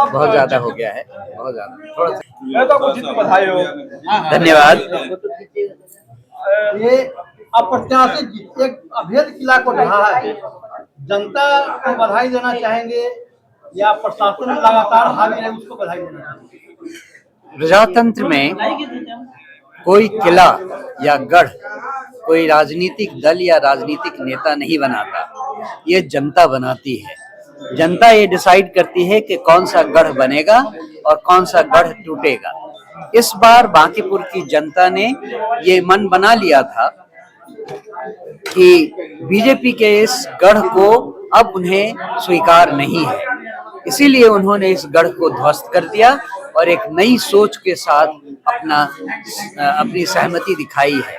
बहुत ज्यादा हो गया है, बहुत ज्यादा, थोड़ा सा। तो आपको जीत की बधाई हो। धन्यवाद। ये अप्रत्याशित जीत, एक अभेद किला को ढहा है। जनता को बधाई देना चाहेंगे या प्रशासन लगातार हावी है उसको बधाई देना चाहेंगे? प्रजातंत्र में कोई किला या गढ़ कोई राजनीतिक दल या राजनीतिक नेता नहीं बनाता, ये जनता बनाती है। जनता ये डिसाइड करती है कि कौन सा गढ़ बनेगा और कौन सा गढ़ टूटेगा। इस बार बांकीपुर की जनता ने ये मन बना लिया था कि बीजेपी के इस गढ़ को अब उन्हें स्वीकार नहीं है, इसीलिए उन्होंने इस गढ़ को ध्वस्त कर दिया और एक नई सोच के साथ अपनी सहमति दिखाई है।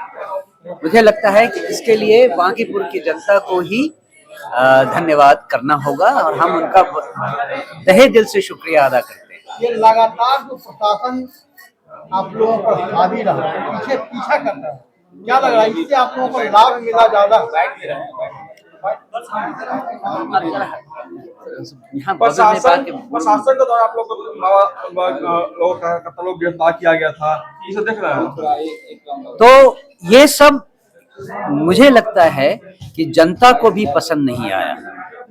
मुझे लगता है कि इसके लिए बांकीपुर की जनता को ही धन्यवाद करना होगा और हम उनका तहे दिल से शुक्रिया अदा करते हैं। ये लगातार जो प्रशासन आप लोगों पर हावी रहा, पीछा कर रहा है, क्या लग रहा है इससे आप लोगों को लाभ मिला ज्यादा? प्रशासन के द्वारा आप लोग को गिरफ्तार किया गया था, इसे देख रहे हैं। तो ये सब मुझे लगता है कि जनता को भी पसंद नहीं आया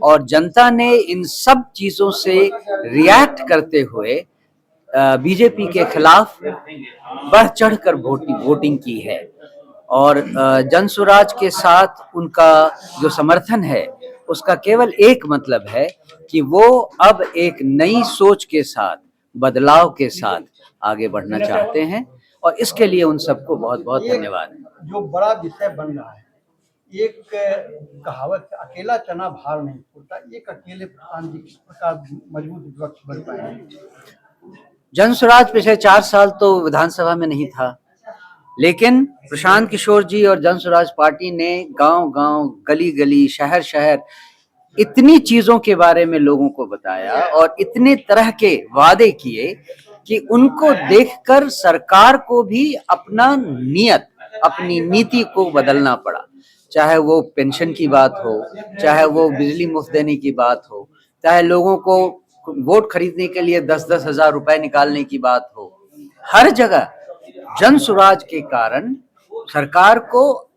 और जनता ने इन सब चीजों से रिएक्ट करते हुए बीजेपी के खिलाफ बढ़ चढ़कर वोटिंग की है और जनसुराज के साथ उनका जो समर्थन है उसका केवल एक मतलब है कि वो अब एक नई सोच के साथ, बदलाव के साथ आगे बढ़ना चाहते हैं और इसके लिए उन सबको बहुत बहुत धन्यवाद। जो बड़ा विषय बन रहा है, एक कहावत, अकेला चना भार नहीं फोड़ता, एक अकेले प्रधान जी किस प्रकार मजबूत विपक्ष बन पाए? जनसुराज पिछले 4 साल तो विधानसभा में नहीं था, लेकिन प्रशांत किशोर जी और जनसुराज पार्टी ने गांव-गांव, गली-गली, शहर-शहर इतनी चीजों के बारे में लोगों को बताया और इतने तरह के वादे किए कि उनको देखकर सरकार को भी अपनी नीति को बदलना पड़ा। चाहे वो पेंशन की बात हो, चाहे वो बिजली मुफ्त देने की बात हो, चाहे लोगों को वोट खरीदने के लिए 10-10 हजार रुपए निकालने की बात हो, हर जगह जनसुराज के कारण सरकार को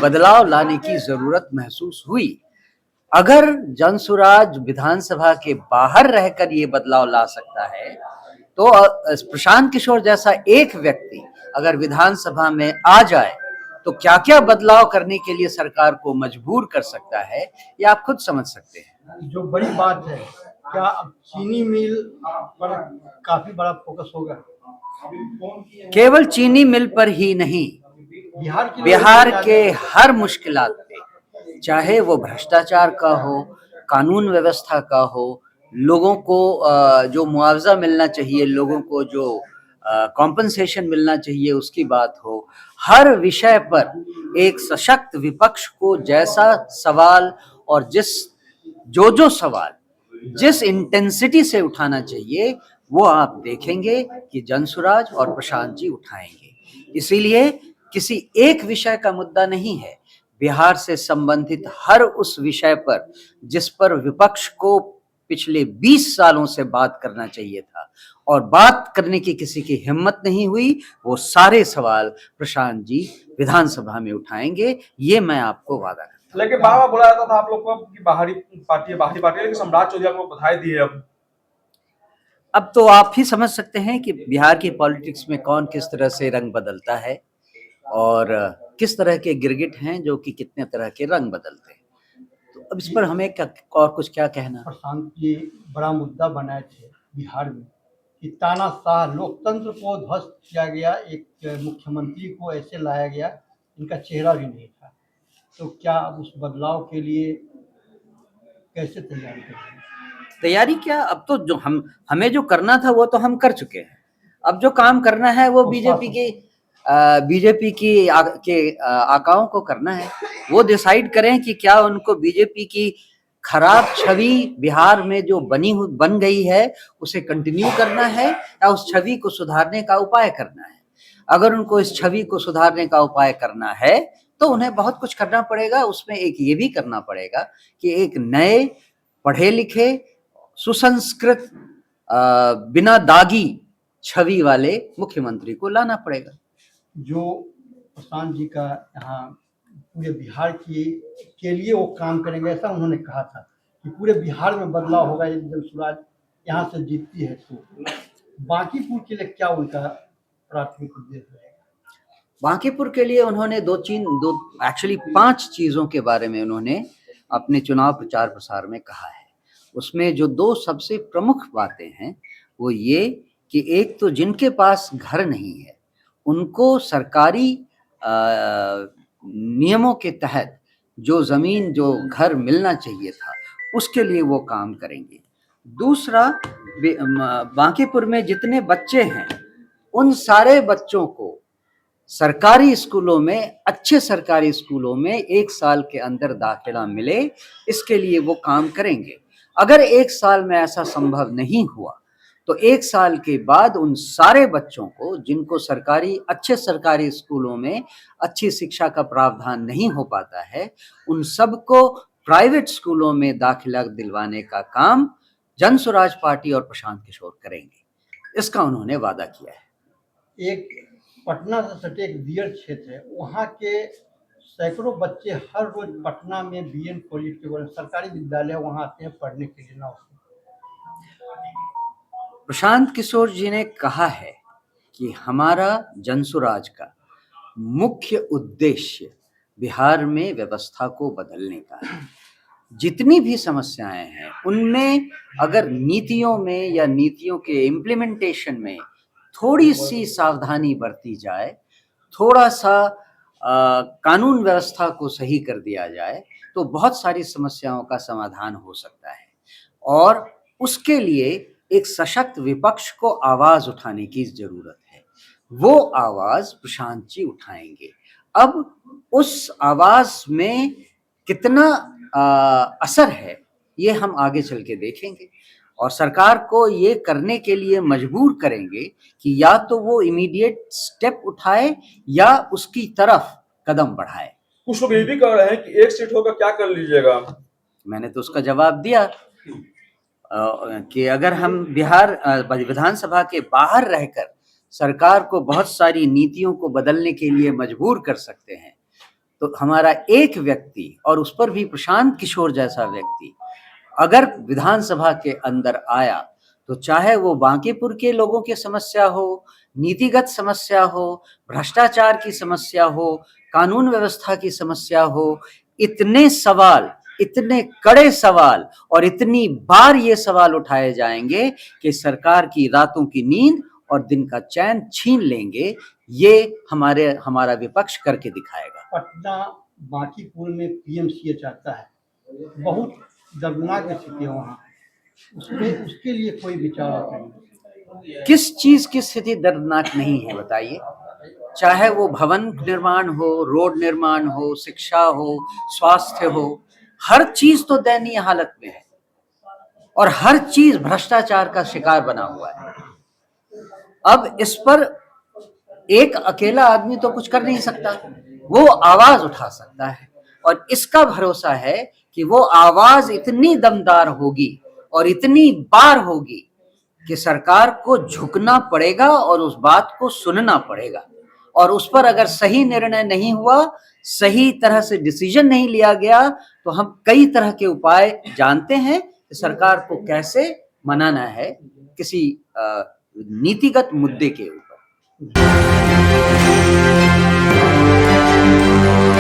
बदलाव लाने की जरूरत महसूस हुई। अगर जनसुराज विधानसभा के बाहर रहकर ये बदलाव ला सकता है तो प्रशांत किशोर जैसा एक व्यक्ति अगर विधानसभा में आ जाए तो क्या क्या बदलाव करने के लिए सरकार को मजबूर कर सकता है, ये आप खुद समझ सकते हैं। जो बड़ी बात है, क्या अब चीनी मिल पर काफी बड़ा फोकस होगा? केवल चीनी मिल पर ही नहीं, बिहार के हर मुश्किलात पे, चाहे वो भ्रष्टाचार का हो, कानून व्यवस्था का हो, लोगों को जो मुआवजा मिलना चाहिए, लोगों को जो कॉम्पनसेशन मिलना चाहिए उसकी बात हो, हर विषय पर एक सशक्त विपक्ष को जैसा सवाल और जो सवाल जिस इंटेंसिटी से उठाना चाहिए वो आप देखेंगे कि जनसुराज और प्रशांत जी उठाएंगे। इसीलिए किसी एक विषय का मुद्दा नहीं है, बिहार से संबंधित हर उस विषय पर जिस पर विपक्ष को पिछले 20 सालों से बात करना चाहिए था और बात करने की किसी की हिम्मत नहीं हुई, वो सारे सवाल प्रशांत जी विधानसभा में उठाएंगे, ये मैं आपको वादा करता हूं। लेकिन बाबा बोला जाता था आप लोग को कि बाहरी पार्टी लेकिन सम्राट चौधरी आपको बधाई दी है। अब तो आप ही समझ सकते हैं कि बिहार की पॉलिटिक्स में कौन किस तरह से रंग बदलता है और किस तरह के गिरगिट हैं जो कि कितने तरह के रंग बदलते हैं। तो अब इस पर हमें और कुछ क्या कहना। प्रशांत जी, बड़ा मुद्दा बनाए थे बिहार में कि तानाशाह लोकतंत्र को ध्वस्त किया गया, एक मुख्यमंत्री को ऐसे लाया गया इनका चेहरा भी नहीं था, तो क्या अब उस बदलाव के लिए कैसे तैयारी कर रहे हैं? तैयारी क्या, अब तो जो हमें जो करना था वो तो हम कर चुके हैं। अब जो काम करना है वो बीजेपी की आकाओं को करना है। वो डिसाइड करें कि क्या उनको बीजेपी की खराब छवि बिहार में जो बन गई है उसे कंटिन्यू करना है या उस छवि को सुधारने का उपाय करना है। अगर उनको इस छवि को सुधारने का उपाय करना है तो उन्हें बहुत कुछ करना पड़ेगा। उसमें एक ये भी करना पड़ेगा कि एक नए पढ़े लिखे, सुसंस्कृत बिना दागी छवि वाले मुख्यमंत्री को लाना पड़ेगा। जो प्रशांत जी का यहाँ पूरे बिहार के लिए वो काम करेंगे, ऐसा उन्होंने कहा था कि पूरे बिहार में बदलाव होगा यदि जनसुराज यहाँ से जीतती है तो। बांकीपुर के लिए क्या उनका प्राथमिक उद्देश्य है? बांकीपुर के लिए उन्होंने एक्चुअली 5 चीजों के बारे में उन्होंने अपने चुनाव प्रचार प्रसार में कहा है। उसमें जो 2 सबसे प्रमुख बातें हैं वो ये कि एक तो जिनके पास घर नहीं है उनको सरकारी नियमों के तहत जो जमीन, जो घर मिलना चाहिए था उसके लिए वो काम करेंगे। दूसरा, बांकीपुर में जितने बच्चे हैं उन सारे बच्चों को सरकारी स्कूलों में, अच्छे सरकारी स्कूलों में 1 साल के अंदर दाखिला मिले, इसके लिए वो काम करेंगे। अगर 1 साल में ऐसा संभव नहीं हुआ तो 1 साल के बाद उन सारे बच्चों को जिनको अच्छे सरकारी स्कूलों में अच्छी शिक्षा का प्रावधान नहीं हो पाता है, उन सबको प्राइवेट स्कूलों में दाखिला दिलवाने का काम जनसुराज पार्टी और प्रशांत किशोर करेंगे। इसका उन्होंने वादा किया है। एक पटना से सटे एक दियर क्षेत्र है, वहाँ के सैकड़ों बच्चे हर रोज पटना में बीएन कॉलेज के सरकारी विद्यालय वहाँ आते हैं पढ़ने के लिए। ना प्रशांत किशोर जी ने कहा है कि हमारा जनसुराज का मुख्य उद्देश्य बिहार में व्यवस्था को बदलने का है। जितनी भी समस्याएं हैं उनमें अगर नीतियों में या नीतियों के इम्प्लीमेंटेशन में थोड़ी सी सावधानी बरती जाए, थोड़ा सा कानून व्यवस्था को सही कर दिया जाए तो बहुत सारी समस्याओं का समाधान हो सकता है। और उसके लिए एक सशक्त विपक्ष को आवाज उठाने की जरूरत है। वो आवाज प्रशांत जी उठाएंगे। अब उस आवाज में कितना असर है ये हम आगे चल के देखेंगे और सरकार को ये करने के लिए मजबूर करेंगे कि या तो वो इमीडिएट स्टेप उठाए या उसकी तरफ कदम बढ़ाए। कुछ लोग ये भी कह रहे हैं कि 1 सीट होगा क्या कर लीजिएगा। मैंने तो उसका जवाब दिया कि अगर हम बिहार विधानसभा के बाहर रहकर सरकार को बहुत सारी नीतियों को बदलने के लिए मजबूर कर सकते हैं तो हमारा एक व्यक्ति, और उस पर भी प्रशांत किशोर जैसा व्यक्ति, अगर विधानसभा के अंदर आया तो चाहे वो बांकीपुर के लोगों की समस्या हो, नीतिगत समस्या हो, भ्रष्टाचार की समस्या हो, कानून व्यवस्था की समस्या हो, इतने सवाल, इतने कड़े सवाल और इतनी बार ये सवाल उठाए जाएंगे कि सरकार की रातों की नींद और दिन का चैन छीन लेंगे। ये हमारा विपक्ष करके दिखाएगा। पटना बांकीपुर में पीएमसीएच आता है, बहुत दर्दनाक स्थिति है वहाँ, उसके लिए कोई विचार आता नहीं। किस चीज की स्थिति दर्दनाक नहीं है बताइए? चाहे वो भवन निर्माण हो, रोड निर्माण हो, शिक्षा हो, स्वास्थ्य हो, हर चीज तो दयनीय हालत में है और हर चीज भ्रष्टाचार का शिकार बना हुआ है। अब इस पर एक अकेला आदमी तो कुछ कर नहीं सकता, वो आवाज उठा सकता है और इसका भरोसा है कि वो आवाज इतनी दमदार होगी और इतनी बार होगी कि सरकार को झुकना पड़ेगा और उस बात को सुनना पड़ेगा। और उस पर अगर सही निर्णय नहीं हुआ, सही तरह से डिसीजन नहीं लिया गया तो हम कई तरह के उपाय जानते हैं कि सरकार को कैसे मनाना है किसी नीतिगत मुद्दे के ऊपर।